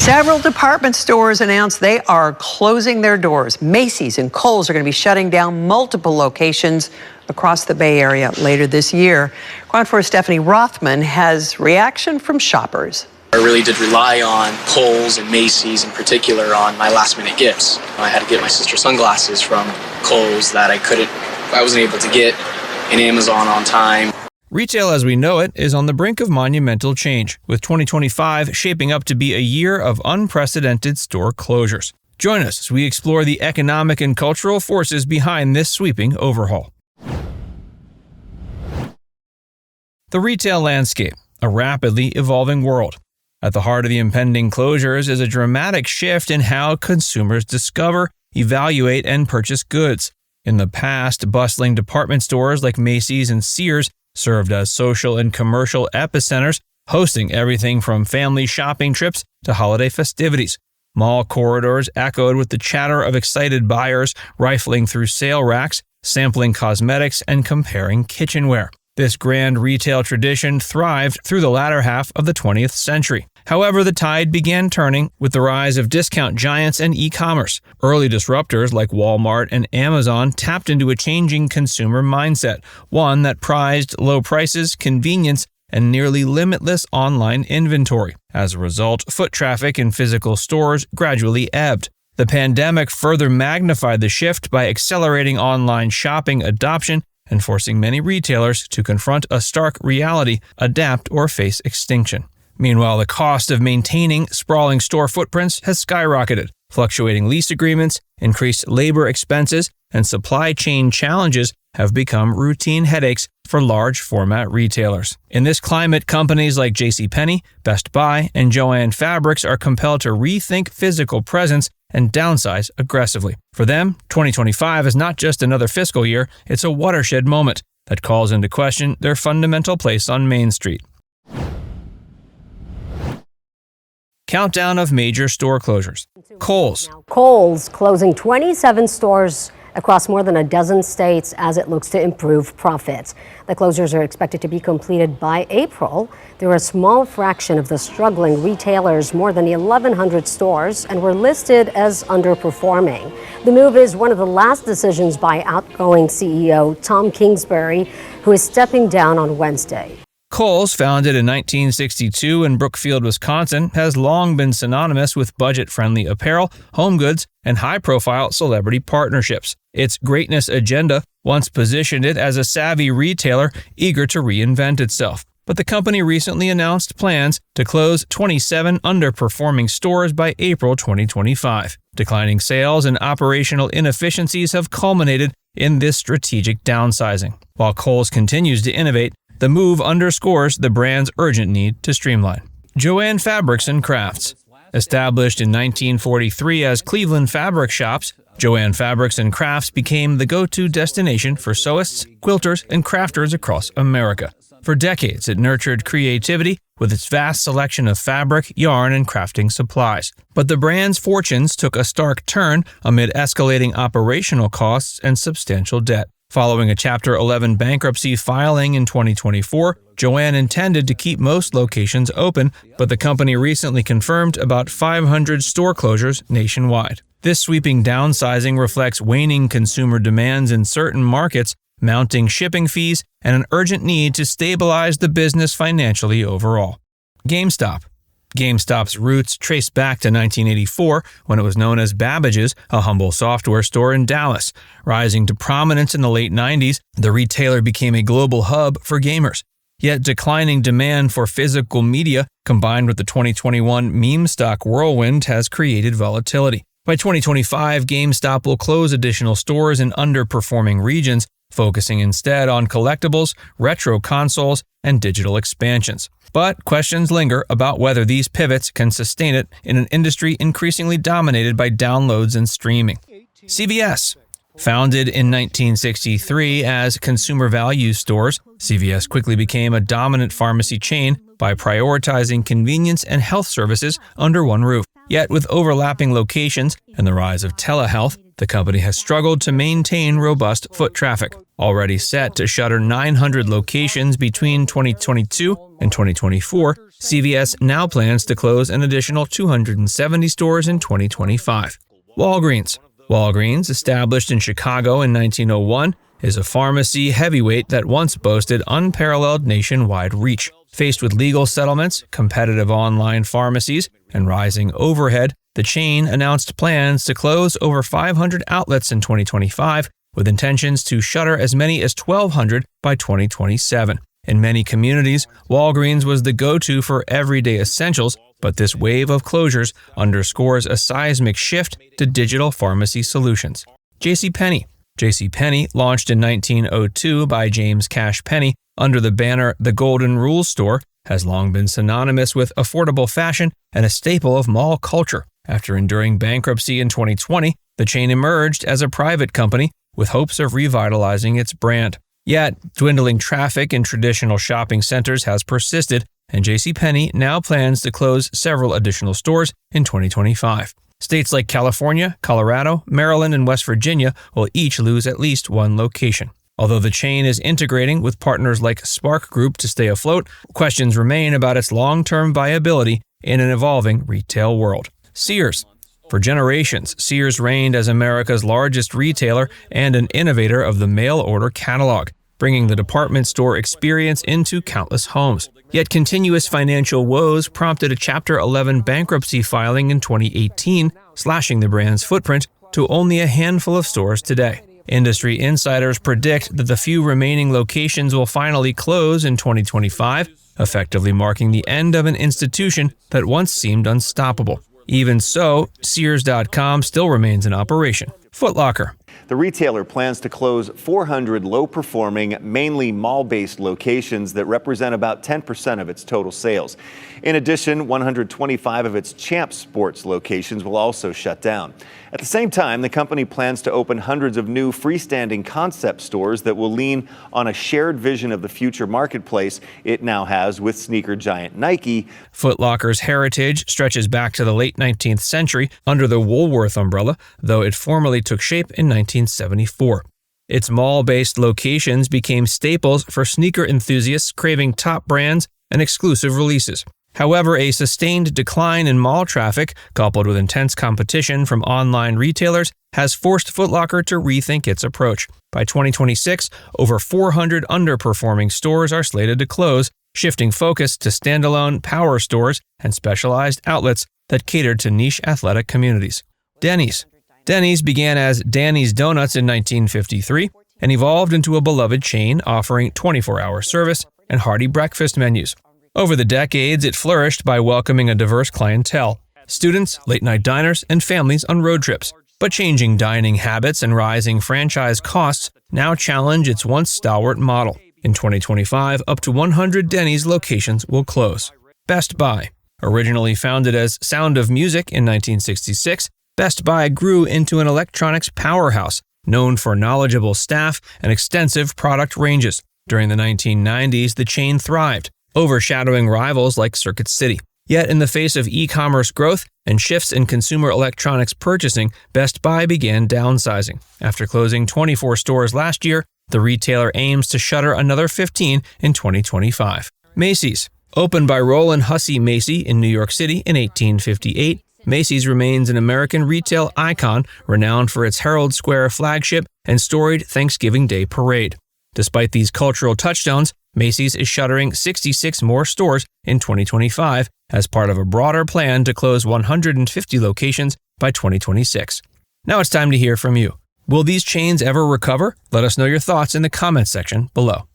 Several department stores announced they are closing their doors. Macy's and Kohl's are going to be shutting down multiple locations across the Bay Area later this year. KRON 4's Stephanie Rothman has reaction from shoppers. I really did rely on Kohl's and Macy's in particular on my last-minute gifts. I had to get my sister sunglasses from Kohl's that I wasn't able to get in Amazon on time. Retail as we know it is on the brink of monumental change, with 2025 shaping up to be a year of unprecedented store closures. Join us as we explore the economic and cultural forces behind this sweeping overhaul. The retail landscape, a rapidly evolving world. At the heart of the impending closures is a dramatic shift in how consumers discover, evaluate, and purchase goods. In the past, bustling department stores like Macy's and Sears served as social and commercial epicenters, hosting everything from family shopping trips to holiday festivities. Mall corridors echoed with the chatter of excited buyers rifling through sale racks, sampling cosmetics, and comparing kitchenware. This grand retail tradition thrived through the latter half of the 20th century. However, the tide began turning with the rise of discount giants and e-commerce. Early disruptors like Walmart and Amazon tapped into a changing consumer mindset, one that prized low prices, convenience, and nearly limitless online inventory. As a result, foot traffic in physical stores gradually ebbed. The pandemic further magnified the shift by accelerating online shopping adoption and forcing many retailers to confront a stark reality, adapt or face extinction. Meanwhile, the cost of maintaining sprawling store footprints has skyrocketed. Fluctuating lease agreements, increased labor expenses, and supply chain challenges have become routine headaches for large format retailers. In this climate, companies like JCPenney, Best Buy, and JOANN fabrics are compelled to rethink physical presence and downsize aggressively. For them, 2025 is not just another fiscal year, it's a watershed moment that calls into question their fundamental place on Main Street. Countdown of major store closures. Kohl's. Kohl's closing 27 stores across more than a dozen states as it looks to improve profits. The closures are expected to be completed by April. They're a small fraction of the struggling retailers, more than 1,100 stores, and were listed as underperforming. The move is one of the last decisions by outgoing CEO Tom Kingsbury, who is stepping down on Wednesday. Kohl's, founded in 1962 in Brookfield, Wisconsin, has long been synonymous with budget-friendly apparel, home goods, and high-profile celebrity partnerships. Its greatness agenda once positioned it as a savvy retailer eager to reinvent itself. But the company recently announced plans to close 27 underperforming stores by April 2025. Declining sales and operational inefficiencies have culminated in this strategic downsizing. While Kohl's continues to innovate, the move underscores the brand's urgent need to streamline. JOANN Fabrics and Crafts. Established in 1943 as Cleveland Fabric Shops, JOANN Fabrics and Crafts became the go-to destination for sewists, quilters, and crafters across America. For decades, it nurtured creativity with its vast selection of fabric, yarn, and crafting supplies. But the brand's fortunes took a stark turn amid escalating operational costs and substantial debt. Following a Chapter 11 bankruptcy filing in 2024, JOANN intended to keep most locations open, but the company recently confirmed about 500 store closures nationwide. This sweeping downsizing reflects waning consumer demands in certain markets, mounting shipping fees, and an urgent need to stabilize the business financially overall. GameStop. GameStop's roots trace back to 1984, when it was known as Babbage's, a humble software store in Dallas. Rising to prominence in the late 90s, the retailer became a global hub for gamers. Yet declining demand for physical media, combined with the 2021 meme stock whirlwind, has created volatility. By 2025, GameStop will close additional stores in underperforming regions, focusing instead on collectibles, retro consoles, and digital expansions. But questions linger about whether these pivots can sustain it in an industry increasingly dominated by downloads and streaming. CVS. Founded in 1963 as consumer value stores, CVS quickly became a dominant pharmacy chain by prioritizing convenience and health services under one roof. Yet with overlapping locations and the rise of telehealth, the company has struggled to maintain robust foot traffic. Already set to shutter 900 locations between 2022 and 2024, CVS now plans to close an additional 270 stores in 2025. Walgreens. Walgreens, established in Chicago in 1901, is a pharmacy heavyweight that once boasted unparalleled nationwide reach. Faced with legal settlements, competitive online pharmacies, and rising overhead, the chain announced plans to close over 500 outlets in 2025, with intentions to shutter as many as 1,200 by 2027. In many communities, Walgreens was the go-to for everyday essentials, but this wave of closures underscores a seismic shift to digital pharmacy solutions. JCPenney. JCPenney, launched in 1902 by James Cash Penney under the banner The Golden Rule Store, has long been synonymous with affordable fashion and a staple of mall culture. After enduring bankruptcy in 2020, the chain emerged as a private company with hopes of revitalizing its brand. Yet, dwindling traffic in traditional shopping centers has persisted, and JCPenney now plans to close several additional stores in 2025. States like California, Colorado, Maryland, and West Virginia will each lose at least one location. Although the chain is integrating with partners like Spark Group to stay afloat, questions remain about its long-term viability in an evolving retail world. Sears. For generations, Sears reigned as America's largest retailer and an innovator of the mail-order catalog, bringing the department store experience into countless homes. Yet continuous financial woes prompted a Chapter 11 bankruptcy filing in 2018, slashing the brand's footprint to only a handful of stores today. Industry insiders predict that the few remaining locations will finally close in 2025, effectively marking the end of an institution that once seemed unstoppable. Even so, Sears.com still remains in operation. Foot Locker. The retailer plans to close 400 low-performing, mainly mall-based locations that represent about 10% of its total sales. In addition, 125 of its Champs Sports locations will also shut down. At the same time, the company plans to open hundreds of new freestanding concept stores that will lean on a shared vision of the future marketplace it now has with sneaker giant Nike. Foot Locker's heritage stretches back to the late 19th century under the Woolworth umbrella, though it formally took shape in 1974. Its mall-based locations became staples for sneaker enthusiasts craving top brands and exclusive releases. However, a sustained decline in mall traffic, coupled with intense competition from online retailers, has forced Foot Locker to rethink its approach. By 2026, over 400 underperforming stores are slated to close, shifting focus to standalone power stores and specialized outlets that cater to niche athletic communities. Denny's. Denny's began as Danny's Donuts in 1953 and evolved into a beloved chain offering 24-hour service and hearty breakfast menus. Over the decades, it flourished by welcoming a diverse clientele: students, late-night diners, and families on road trips. But changing dining habits and rising franchise costs now challenge its once stalwart model. In 2025, up to 100 Denny's locations will close. Best Buy. Originally founded as Sound of Music in 1966, Best Buy grew into an electronics powerhouse, known for knowledgeable staff and extensive product ranges. During the 1990s, the chain thrived, overshadowing rivals like Circuit City. Yet in the face of e-commerce growth and shifts in consumer electronics purchasing, Best Buy began downsizing. After closing 24 stores last year, the retailer aims to shutter another 15 in 2025. Macy's. Opened by Roland Hussey Macy in New York City in 1858, Macy's remains an American retail icon renowned for its Herald Square flagship and storied Thanksgiving Day parade. Despite these cultural touchstones, Macy's is shuttering 66 more stores in 2025 as part of a broader plan to close 150 locations by 2026. Now it's time to hear from you. Will these chains ever recover? Let us know your thoughts in the comments section below.